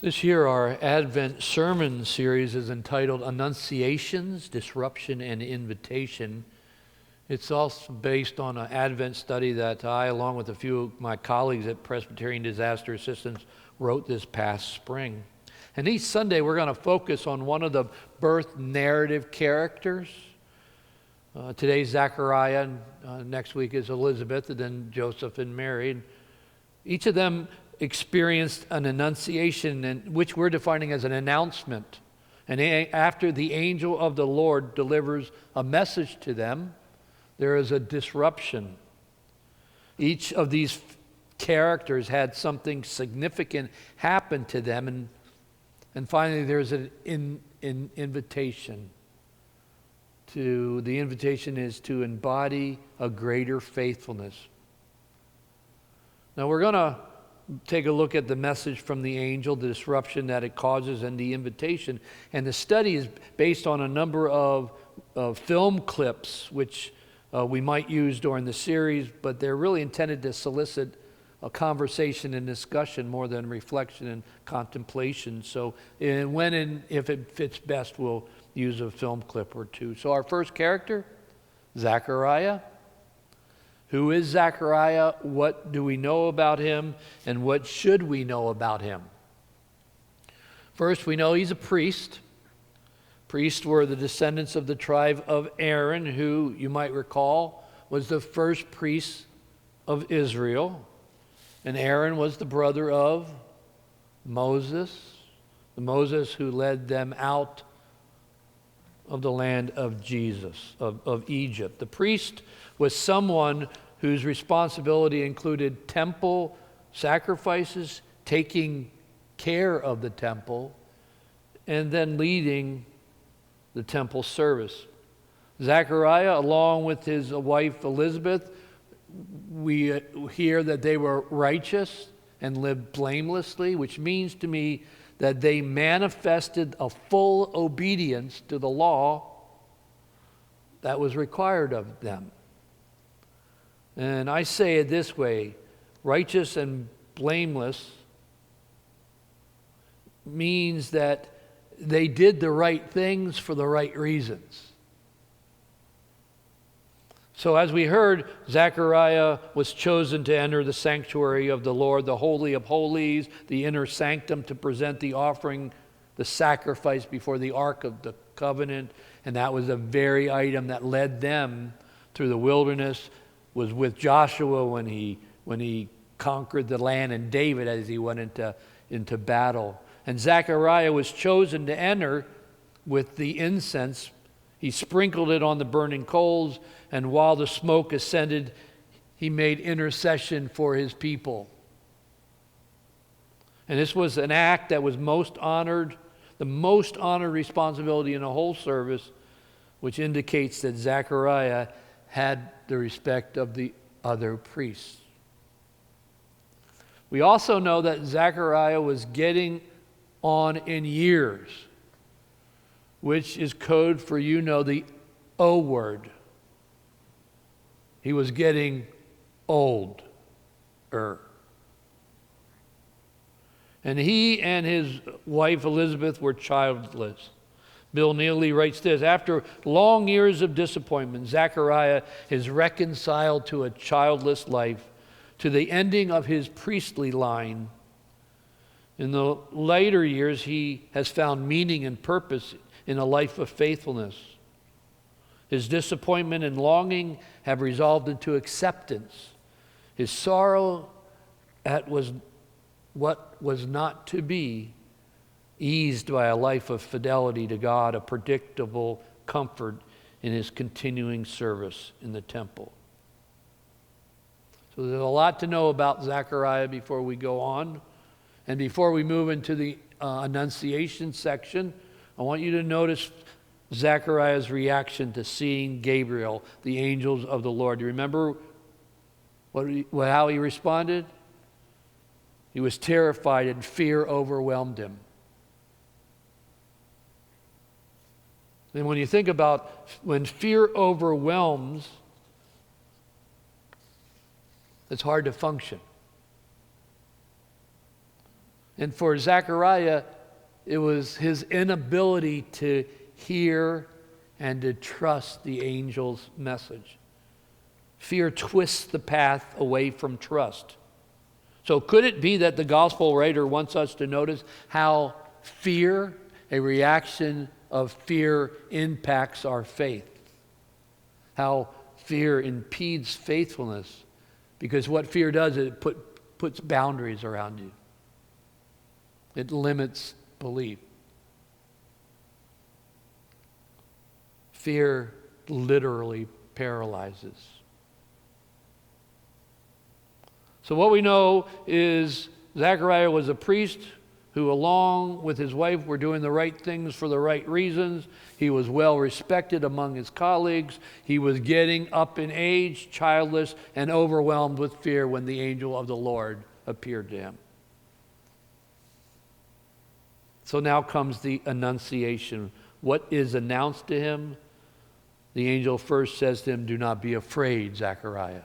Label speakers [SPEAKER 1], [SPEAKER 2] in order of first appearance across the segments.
[SPEAKER 1] This year, our Advent sermon series is entitled Annunciations, Disruption, and Invitation. It's also based on an Advent study that I, along with a few of my colleagues at Presbyterian Disaster Assistance, wrote this past spring. And each Sunday, we're going to focus on one of the birth narrative characters. Today's Zechariah, next week is Elizabeth, and then Joseph and Mary. Each of them experienced an annunciation, which we're defining as an announcement. And after the angel of the Lord delivers a message to them, there is a disruption. Each of these characters had something significant happen to them, and finally there's an invitation. The invitation is to embody a greater faithfulness. Now we're going to take a look at the message from the angel, the disruption that it causes, and the invitation. And the study is based on a number of film clips, which we might use during the series, but they're really intended to solicit a conversation and discussion more than reflection and contemplation. So if it fits best, we'll use a film clip or two. So our first character, Zechariah. Who is Zechariah? What do we know about him? And what should we know about him? First, we know he's a priest. Priests were the descendants of the tribe of Aaron, who, you might recall, was the first priest of Israel. And Aaron was the brother of Moses, the Moses who led them out of the land of Egypt. The priest was someone whose responsibility included temple sacrifices, taking care of the temple, and then leading the temple service. Zechariah, along with his wife Elizabeth, we hear that they were righteous and lived blamelessly, which means to me that they manifested a full obedience to the law that was required of them. And I say it this way, righteous and blameless means that they did the right things for the right reasons. So as we heard, Zechariah was chosen to enter the sanctuary of the Lord, the Holy of Holies, the inner sanctum, to present the offering, the sacrifice before the Ark of the Covenant. And that was the very item that led them through the wilderness, was with Joshua when he conquered the land, and David as he went into battle. And Zechariah was chosen to enter with the incense. He sprinkled it on the burning coals, and while the smoke ascended, he made intercession for his people. And this was an act that was most honored, the most honored responsibility in the whole service, which indicates that Zechariah had the respect of the other priests. We also know that Zechariah was getting on in years, which is code for, the O word. He was getting older. And he and his wife Elizabeth were childless. Bill Neely writes this: after long years of disappointment, Zechariah is reconciled to a childless life, to the ending of his priestly line. In the later years, he has found meaning and purpose in a life of faithfulness. His disappointment and longing have resolved into acceptance. His sorrow at what was not to be, eased by a life of fidelity to God, a predictable comfort in his continuing service in the temple. So there's a lot to know about Zechariah before we go on. And before we move into the Annunciation section, I want you to notice Zechariah's reaction to seeing Gabriel, the angels of the Lord. Do you remember how he responded? He was terrified and fear overwhelmed him. And when you think about when fear overwhelms, it's hard to function. And for Zechariah, it was his inability to hear and to trust the angel's message. Fear twists the path away from trust. So could it be that the gospel writer wants us to notice how fear, a reaction of fear, impacts our faith? How fear impedes faithfulness? Because what fear does is it puts boundaries around you. It limits belief. Fear literally paralyzes. So what we know is Zechariah was a priest who, along with his wife, were doing the right things for the right reasons. He was well respected among his colleagues. He was getting up in age, childless, and overwhelmed with fear when the angel of the Lord appeared to him. So now comes the annunciation. What is announced to him? The angel first says to him, "Do not be afraid, Zechariah,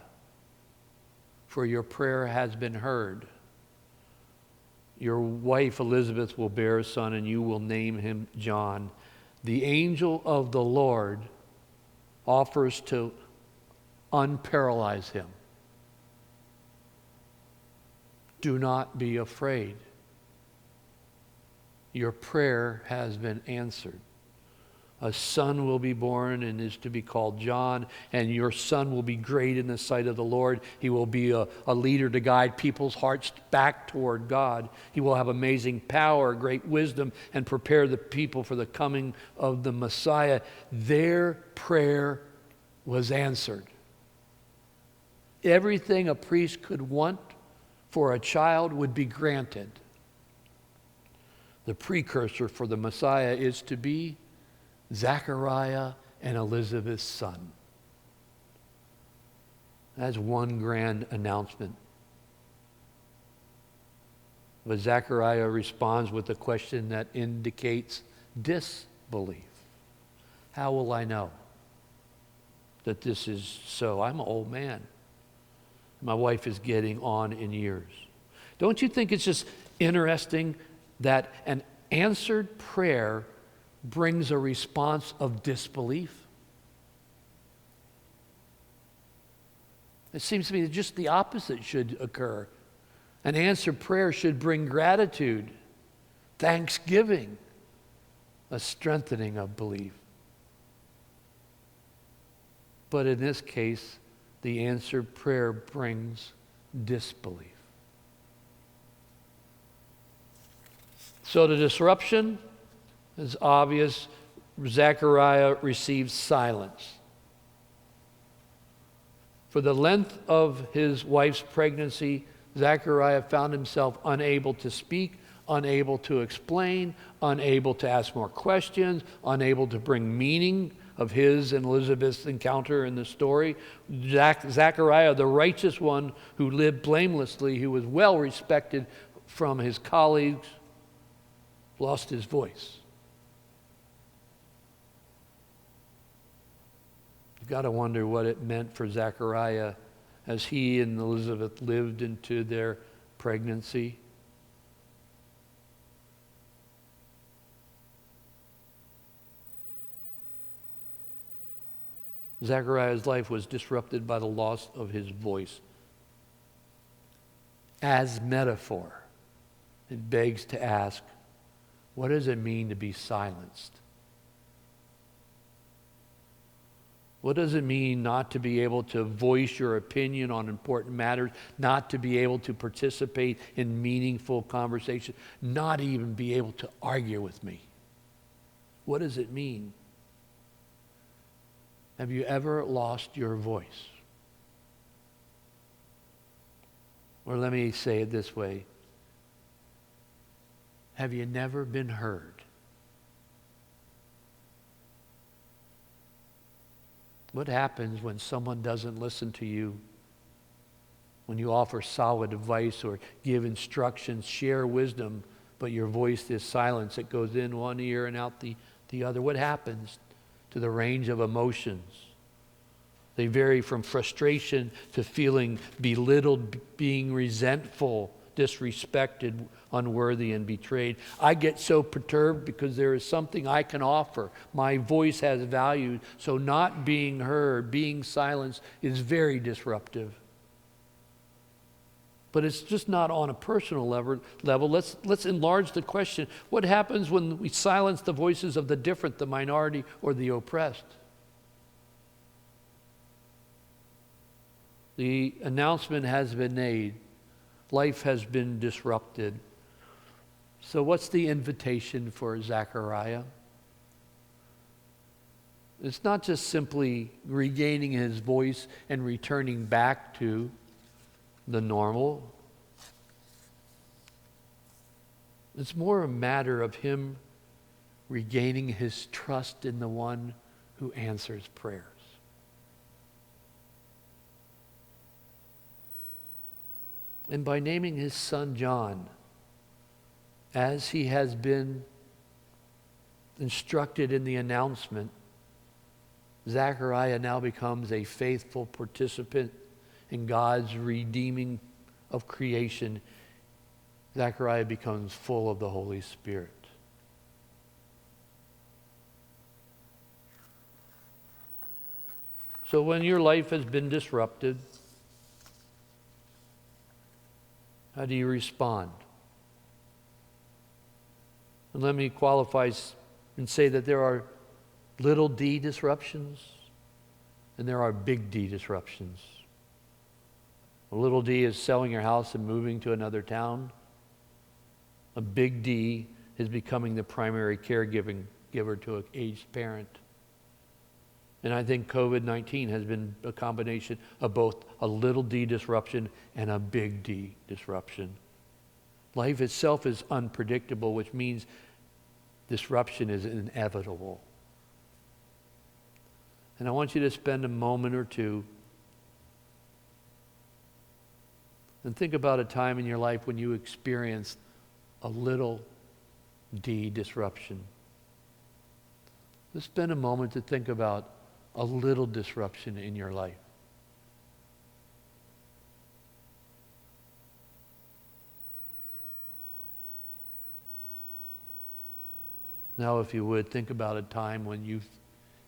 [SPEAKER 1] for your prayer has been heard. Your wife Elizabeth will bear a son, and you will name him John." The angel of the Lord offers to unparalyze him. Do not be afraid. Your prayer has been answered. A son will be born and is to be called John, and your son will be great in the sight of the Lord. He will be a leader to guide people's hearts back toward God. He will have amazing power, great wisdom, and prepare the people for the coming of the Messiah. Their prayer was answered. Everything a priest could want for a child would be granted. The precursor for the Messiah is to be Zechariah and Elizabeth's son. That's one grand announcement. But Zechariah responds with a question that indicates disbelief. How will I know that this is so? I'm an old man. My wife is getting on in years. Don't you think it's just interesting that an answered prayer brings a response of disbelief? It seems to me that just the opposite should occur. An answered prayer should bring gratitude, thanksgiving, a strengthening of belief. But in this case, the answered prayer brings disbelief. So the disruption is obvious. Zechariah receives silence. For the length of his wife's pregnancy, Zechariah found himself unable to speak, unable to explain, unable to ask more questions, unable to bring meaning of his and Elizabeth's encounter in the story. Zechariah, the righteous one who lived blamelessly, who was well respected from his colleagues, lost his voice. You've got to wonder what it meant for Zechariah as he and Elizabeth lived into their pregnancy. Zechariah's life was disrupted by the loss of his voice. As metaphor, it begs to ask, what does it mean to be silenced? What does it mean not to be able to voice your opinion on important matters, not to be able to participate in meaningful conversation, not even be able to argue with me? What does it mean? Have you ever lost your voice? Or let me say it this way. Have you never been heard? What happens when someone doesn't listen to you? When you offer solid advice or give instructions, share wisdom, but your voice is silence. It goes in one ear and out the other. What happens to the range of emotions? They vary from frustration to feeling belittled, being resentful, disrespected, unworthy, and betrayed. I get so perturbed because there is something I can offer. My voice has value, so not being heard, being silenced is very disruptive. But it's just not on a personal level. Let's enlarge the question. What happens when we silence the voices of the different, the minority, or the oppressed? The announcement has been made. Life has been disrupted. So what's the invitation for Zechariah? It's not just simply regaining his voice and returning back to the normal. It's more a matter of him regaining his trust in the one who answers prayers. And by naming his son John, as he has been instructed in the announcement, Zechariah now becomes a faithful participant in God's redeeming of creation. Zechariah becomes full of the Holy Spirit. So when your life has been disrupted, how do you respond? And let me qualify and say that there are little d disruptions and there are big D disruptions. A little d is selling your house and moving to another town. A big D is becoming the primary giver to an aged parent. And I think COVID-19 has been a combination of both a little d disruption and a big D disruption. Life itself is unpredictable, which means disruption is inevitable. And I want you to spend a moment or two and think about a time in your life when you experienced a little d disruption. Just spend a moment to think about a little disruption in your life. Now, if you would, think about a time when you've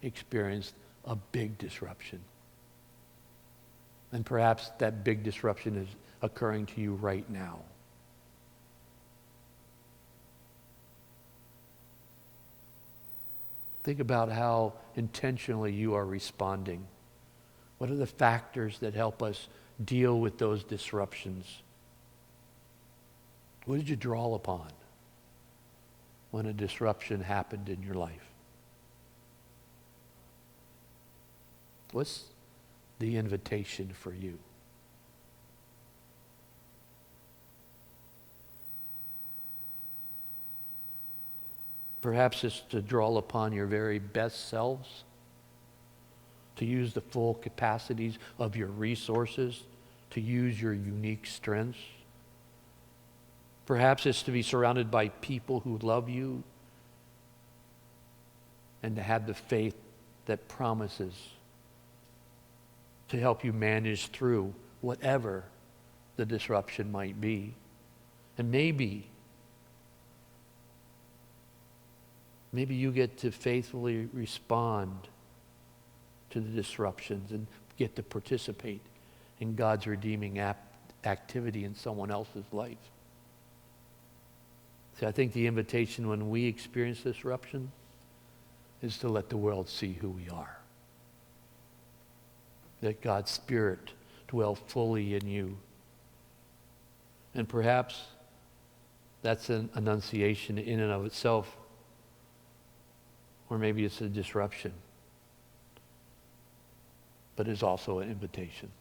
[SPEAKER 1] experienced a big disruption. And perhaps that big disruption is occurring to you right now. Think about how intentionally you are responding. What are the factors that help us deal with those disruptions? What did you draw upon when a disruption happened in your life? What's the invitation for you? Perhaps it's to draw upon your very best selves, to use the full capacities of your resources, to use your unique strengths. Perhaps it's to be surrounded by people who love you and to have the faith that promises to help you manage through whatever the disruption might be. And maybe you get to faithfully respond to the disruptions and get to participate in God's redeeming activity in someone else's life. See, I think the invitation when we experience disruption is to let the world see who we are. Let God's Spirit dwell fully in you. And perhaps that's an annunciation in and of itself. Or maybe it's a disruption. But it's also an invitation.